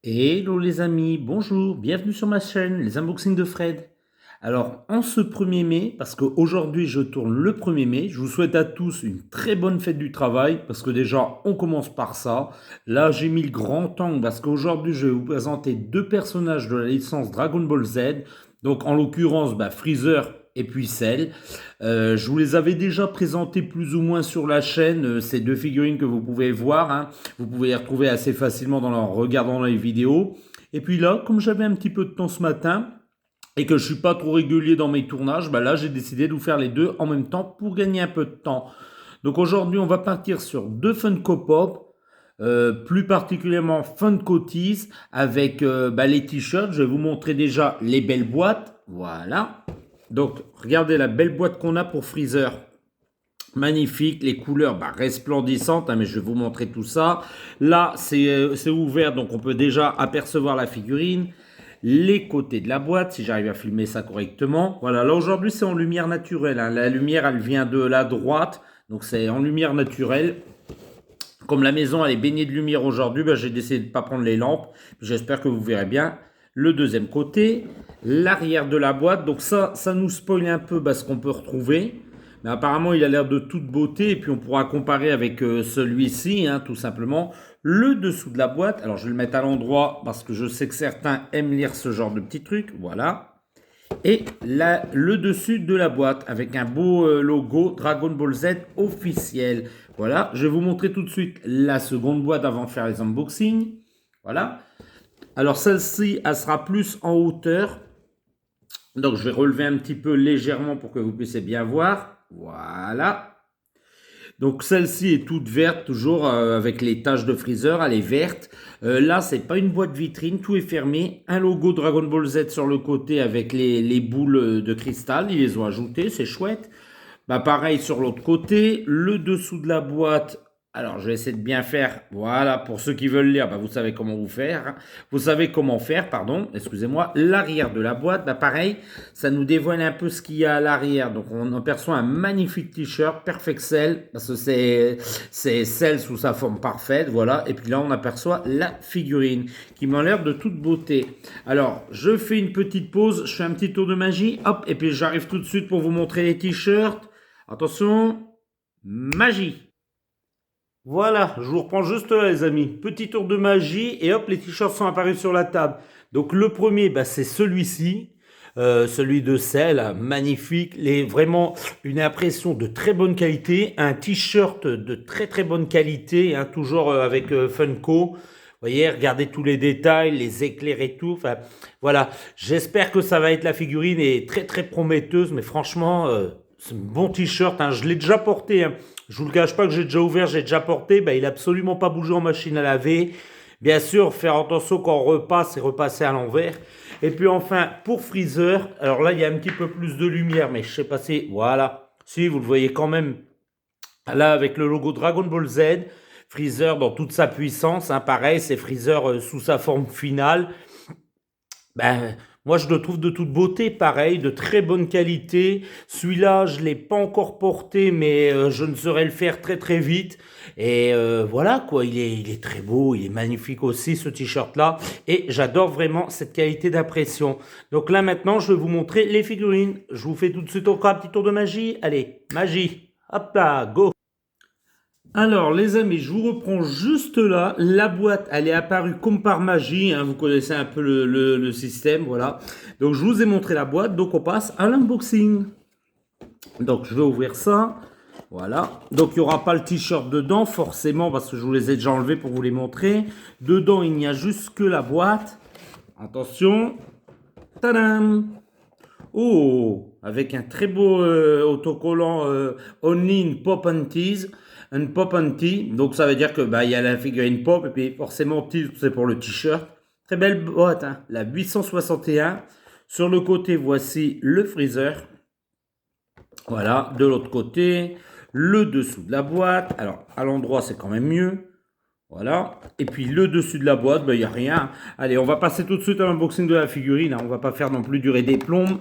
Hello les amis, bonjour, bienvenue sur ma chaîne, les unboxings de Fred. Alors, en ce 1er mai, parce qu'aujourd'hui je tourne le 1er mai, je vous souhaite à tous une très bonne fête du travail, parce que déjà, on commence par ça. Là, j'ai mis le grand angle, parce qu'aujourd'hui, je vais vous présenter deux personnages de la licence Dragon Ball Z. Donc, en l'occurrence, Freezer et puis Cell. Je vous les avais déjà présentés plus ou moins sur la chaîne, ces deux figurines que vous pouvez voir, hein. Vous pouvez les retrouver assez facilement en regardant les vidéos. Et puis là, comme j'avais un petit peu de temps ce matin, et que je suis pas trop régulier dans mes tournages, là j'ai décidé de vous faire les deux en même temps pour gagner un peu de temps. Donc aujourd'hui on va partir sur deux Funko Pop, plus particulièrement Funko Tees avec les t-shirts. Je vais vous montrer déjà les belles boîtes, voilà. Donc regardez la belle boîte qu'on a pour Freezer. Magnifique, les couleurs resplendissantes, hein, mais je vais vous montrer tout ça. Là, c'est ouvert, donc on peut déjà apercevoir la figurine. Les côtés de la boîte, si j'arrive à filmer ça correctement. Voilà, là aujourd'hui c'est en lumière naturelle, hein. La lumière elle vient de la droite, donc c'est en lumière naturelle. Comme la maison elle est baignée de lumière aujourd'hui, j'ai décidé de ne pas prendre les lampes. J'espère que vous verrez bien. Le deuxième côté, l'arrière de la boîte, donc ça nous spoil un peu ce qu'on peut retrouver. Mais apparemment, il a l'air de toute beauté. Et puis, on pourra comparer avec celui-ci, hein, tout simplement. Le dessous de la boîte. Alors, je vais le mettre à l'endroit parce que je sais que certains aiment lire ce genre de petits trucs. Voilà. Et là, le dessus de la boîte avec un beau logo Dragon Ball Z officiel. Voilà. Je vais vous montrer tout de suite la seconde boîte avant de faire les unboxings. Voilà. Alors, celle-ci, elle sera plus en hauteur. Donc, je vais relever un petit peu légèrement pour que vous puissiez bien voir. Voilà. Donc celle-ci est toute verte, toujours avec les taches de Freezer, elle est verte. Là, c'est pas une boîte vitrine, tout est fermé. Un logo Dragon Ball Z sur le côté avec les boules de cristal, ils les ont ajoutés, c'est chouette. Pareil sur l'autre côté, le dessous de la boîte. Alors, je vais essayer de bien faire. Voilà, pour ceux qui veulent lire, vous savez comment vous faire, hein. Vous savez comment faire, pardon, excusez-moi. L'arrière de la boîte, pareil, ça nous dévoile un peu ce qu'il y a à l'arrière. Donc, on aperçoit un magnifique t-shirt, Perfect Cell, parce que c'est Cell sous sa forme parfaite, voilà. Et puis là, on aperçoit la figurine, qui m'a l'air de toute beauté. Alors, je fais une petite pause, je fais un petit tour de magie, hop, et puis j'arrive tout de suite pour vous montrer les t-shirts. Attention, magie. Voilà, je vous reprends juste là les amis. Petit tour de magie et hop, les t-shirts sont apparus sur la table. Donc le premier, c'est celui-ci. Celui de Cell, magnifique, vraiment une impression de très bonne qualité, un t-shirt de très très bonne qualité, hein, toujours avec Funko. Vous voyez, regardez tous les détails, les éclairs et tout. Enfin, voilà, j'espère que ça va être la figurine est très très prometteuse, mais franchement, c'est un bon t-shirt, hein. Je l'ai déjà porté, hein. Je vous le cache pas que j'ai déjà ouvert, j'ai déjà porté. Il n'a absolument pas bougé en machine à laver. Bien sûr, faire attention quand on repasse et repasser à l'envers. Et puis enfin, pour Freezer, alors là, il y a un petit peu plus de lumière, mais je sais pas si, voilà, si vous le voyez quand même, là, avec le logo Dragon Ball Z, Freezer dans toute sa puissance, hein, pareil, c'est Freezer sous sa forme finale. Moi, je le trouve de toute beauté, pareil, de très bonne qualité. Celui-là, je ne l'ai pas encore porté, mais je ne saurais le faire très très vite. Et voilà, quoi, il est très beau, il est magnifique aussi, ce t-shirt-là. Et j'adore vraiment cette qualité d'impression. Donc là, maintenant, je vais vous montrer les figurines. Je vous fais tout de suite encore un petit tour de magie. Allez, magie. Hop là, go. Alors les amis, je vous reprends juste là. La boîte, elle est apparue comme par magie, hein. Vous connaissez un peu le système, voilà. Donc je vous ai montré la boîte, donc on passe à l'unboxing. Donc je vais ouvrir ça, voilà. Donc il n'y aura pas le t-shirt dedans, forcément, parce que je vous les ai déjà enlevés pour vous les montrer. Dedans, il n'y a juste que la boîte. Attention, tadam! Oh, avec un très beau autocollant Only in Pop and Tease. Un Pop and Tee. Donc ça veut dire que il y a la figurine Pop et puis forcément Tee, c'est pour le t-shirt. Très belle boîte, hein, la 861. Sur le côté, voici le freezer. Voilà, de l'autre côté, le dessous de la boîte. Alors, à l'endroit, c'est quand même mieux. Voilà. Et puis, le dessus de la boîte, il n'y a rien. Allez, on va passer tout de suite à l'unboxing de la figurine, hein. On ne va pas faire non plus durer des plombs.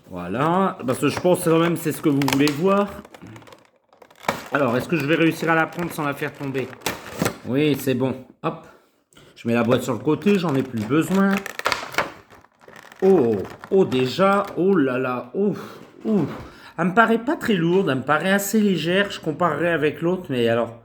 Voilà. Parce que je pense quand même c'est ce que vous voulez voir. Alors, est-ce que je vais réussir à la prendre sans la faire tomber? Oui, c'est bon. Hop. Je mets la boîte sur le côté, j'en ai plus besoin. Oh, oh déjà, oh là là, ouf, ouf. Elle me paraît pas très lourde, elle me paraît assez légère, je comparerai avec l'autre, mais alors...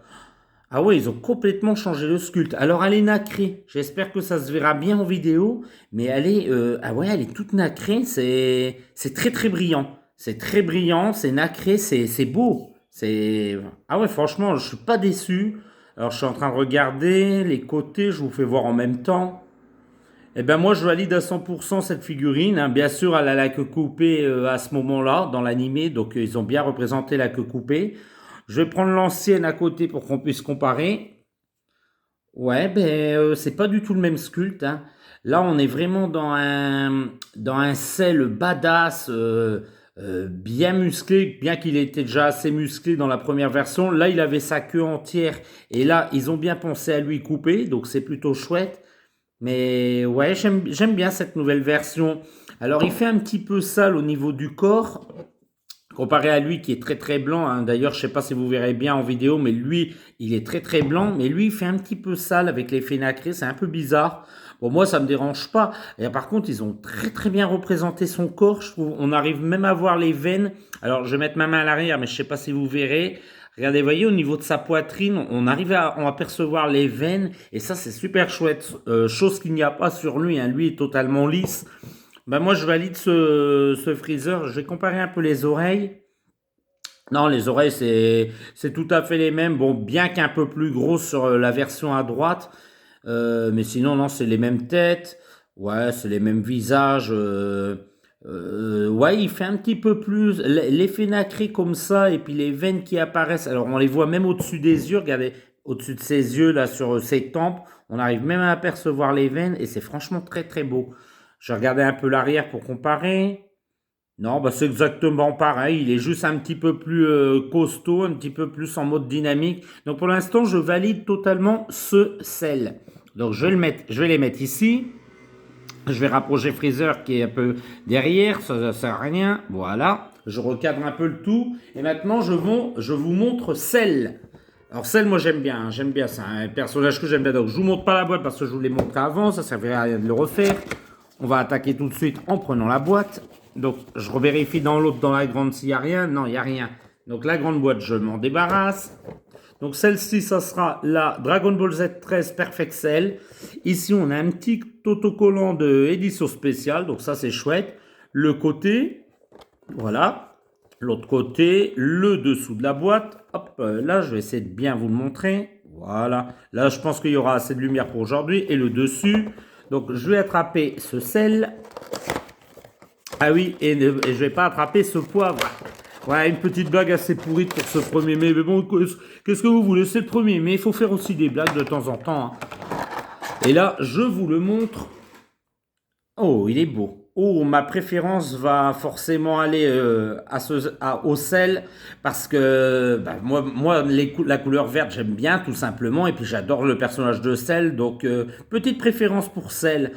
Ah ouais, ils ont complètement changé le sculpte. Alors elle est nacrée, j'espère que ça se verra bien en vidéo, mais elle est... ah ouais, elle est toute nacrée, c'est très très brillant. C'est très brillant, c'est nacré, c'est beau. C'est... Ah ouais, franchement, je suis pas déçu. Alors je suis en train de regarder les côtés, je vous fais voir en même temps. Eh ben moi je valide à 100% cette figurine, hein. Bien sûr elle a la queue coupée à ce moment-là dans l'animé, donc ils ont bien représenté la queue coupée. Je vais prendre l'ancienne à côté pour qu'on puisse comparer. Ouais, ben c'est pas du tout le même sculpte, hein. Là on est vraiment dans un sel badass, bien musclé, bien qu'il était déjà assez musclé dans la première version. Là il avait sa queue entière et là ils ont bien pensé à lui couper, donc c'est plutôt chouette. Mais ouais, j'aime bien cette nouvelle version. Alors, il fait un petit peu sale au niveau du corps, comparé à lui qui est très très blanc, hein. D'ailleurs, je sais pas si vous verrez bien en vidéo, mais lui, il est très très blanc. Mais lui, il fait un petit peu sale avec l'effet nacré. C'est un peu bizarre. Bon, moi, ça me dérange pas. Et par contre, ils ont très très bien représenté son corps. Je trouve, on arrive même à voir les veines. Alors, je vais mettre ma main à l'arrière, mais je sais pas si vous verrez. Regardez, voyez, au niveau de sa poitrine, on arrive à en apercevoir les veines. Et ça, c'est super chouette. Chose qu'il n'y a pas sur lui, hein. Lui est totalement lisse. Ben moi, je valide ce freezer. Je vais comparer un peu les oreilles. Non, les oreilles, c'est tout à fait les mêmes. Bon, bien qu'un peu plus grosses sur la version à droite. Mais sinon, non, c'est les mêmes têtes. Ouais, c'est les mêmes visages. Ouais, il fait un petit peu plus l'effet nacré comme ça, et puis les veines qui apparaissent. Alors, on les voit même au-dessus des yeux. Regardez, au-dessus de ses yeux, là, sur ses tempes, on arrive même à apercevoir les veines, et c'est franchement très très beau. Je vais regarder un peu l'arrière pour comparer. Non, bah c'est exactement pareil. Il est juste un petit peu plus costaud, un petit peu plus en mode dynamique. Donc pour l'instant, je valide totalement ce sel. Donc je vais les mettre ici. Je vais rapprocher Freezer qui est un peu derrière, ça sert à rien. Voilà, je recadre un peu le tout. Et maintenant, je vous montre Cell. Alors Cell, moi j'aime bien, hein, j'aime bien, c'est un personnage que j'aime bien. Donc je vous montre pas la boîte parce que je vous l'ai montré avant, ça servirait à rien de le refaire. On va attaquer tout de suite en prenant la boîte. Donc je revérifie dans l'autre, dans la grande s'il n'y a rien. Non, il n'y a rien. Donc la grande boîte, je m'en débarrasse. Donc celle-ci, ça sera la Dragon Ball Z 13 Perfect Cell. Ici, on a un petit autocollant de édition spéciale. Donc ça, c'est chouette. Le côté, voilà. L'autre côté, le dessous de la boîte. Hop, là, je vais essayer de bien vous le montrer. Voilà. Là, je pense qu'il y aura assez de lumière pour aujourd'hui. Et le dessus. Donc, je vais attraper ce sel. Ah oui, et je ne vais pas attraper ce poivre. Voilà, une petite blague assez pourrie pour ce 1er mai. Mais bon, qu'est-ce que vous voulez? C'est le 1er mai. Il faut faire aussi des blagues de temps en temps, hein. Et là, je vous le montre. Oh, il est beau. Oh, ma préférence va forcément aller au sel parce que bah, moi la couleur verte, j'aime bien tout simplement. Et puis j'adore le personnage de sel. Donc, petite préférence pour sel.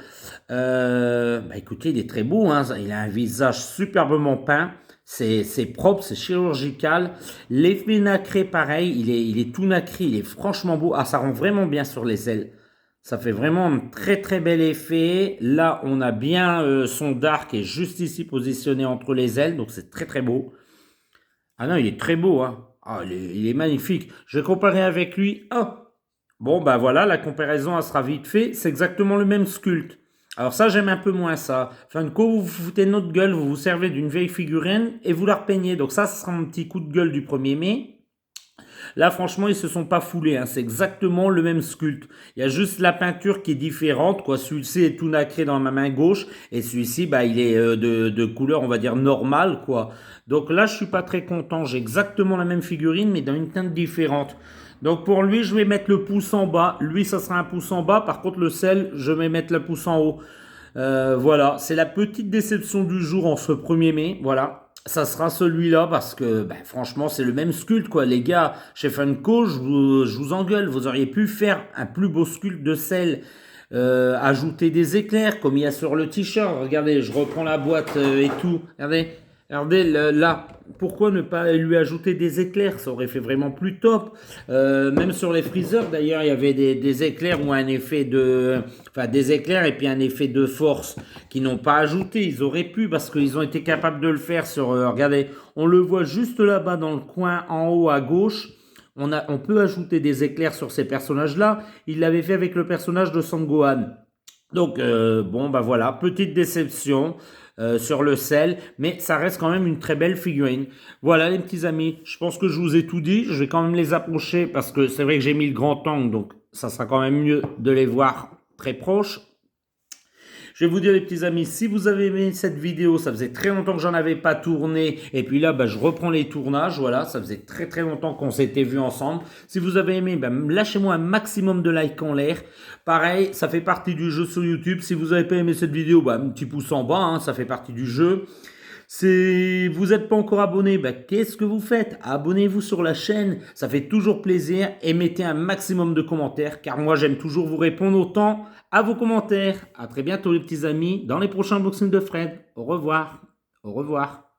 Bah, écoutez, il est très beau, hein. Il a un visage superbement peint. C'est propre, c'est chirurgical. L'effet nacré, pareil, il est tout nacré, il est franchement beau. Ah, ça rend vraiment bien sur les ailes. Ça fait vraiment un très très bel effet. Là, on a bien son Dark qui est juste ici positionné entre les ailes, donc c'est très très beau. Ah non, il est très beau, hein. Ah, il est magnifique. Je vais comparer avec lui. Ah, bon, bah voilà, la comparaison, elle sera vite faite. C'est exactement le même sculpte. Alors ça, j'aime un peu moins ça. Funko, vous vous foutez de notre gueule, vous vous servez d'une vieille figurine et vous la repeignez. Donc ça, ce sera mon petit coup de gueule du 1er mai. Là, franchement, ils se sont pas foulés, hein. C'est exactement le même sculpte. Il y a juste la peinture qui est différente, quoi. Celui-ci est tout nacré dans ma main gauche et celui-ci, bah, il est de couleur, on va dire, normale, quoi. Donc là, je suis pas très content. J'ai exactement la même figurine, mais dans une teinte différente. Donc pour lui, je vais mettre le pouce en bas. Lui, ça sera un pouce en bas. Par contre, le sel, je vais mettre le pouce en haut. Voilà, c'est la petite déception du jour en ce 1er mai. Voilà. Ça sera celui-là parce que bah, franchement c'est le même sculpte quoi les gars. Chez Funko je vous engueule, vous auriez pu faire un plus beau sculpte de sel, ajouter des éclairs comme il y a sur le t-shirt. Regardez, je reprends la boîte et tout, regardez, Regardez, là, pourquoi ne pas lui ajouter des éclairs? Ça aurait fait vraiment plus top. Même sur les freezers, d'ailleurs, il y avait des éclairs ou un effet de... Enfin, des éclairs et puis un effet de force qu'ils n'ont pas ajouté. Ils auraient pu parce qu'ils ont été capables de le faire sur... regardez, on le voit juste là-bas dans le coin en haut à gauche. On peut ajouter des éclairs sur ces personnages-là. Il l'avait fait avec le personnage de Sangohan. Donc, bon, bah voilà, petite déception sur le sel, mais ça reste quand même une très belle figurine. Voilà, les petits amis, je pense que je vous ai tout dit. Je vais quand même les approcher parce que c'est vrai que j'ai mis le grand angle, donc ça sera quand même mieux de les voir très proches. Je vais vous dire les petits amis, si vous avez aimé cette vidéo, ça faisait très longtemps que j'en avais pas tourné, et puis là bah, je reprends les tournages, voilà, ça faisait très très longtemps qu'on s'était vus ensemble. Si vous avez aimé, bah, lâchez-moi un maximum de likes en l'air. Pareil, ça fait partie du jeu sur YouTube. Si vous n'avez pas aimé cette vidéo, bah, un petit pouce en bas, hein, ça fait partie du jeu. Si vous n'êtes pas encore abonné, bah, qu'est-ce que vous faites? Abonnez-vous sur la chaîne, ça fait toujours plaisir et mettez un maximum de commentaires car moi j'aime toujours vous répondre autant à vos commentaires. À très bientôt les petits amis dans les prochains unboxings de Fred. Au revoir. Au revoir.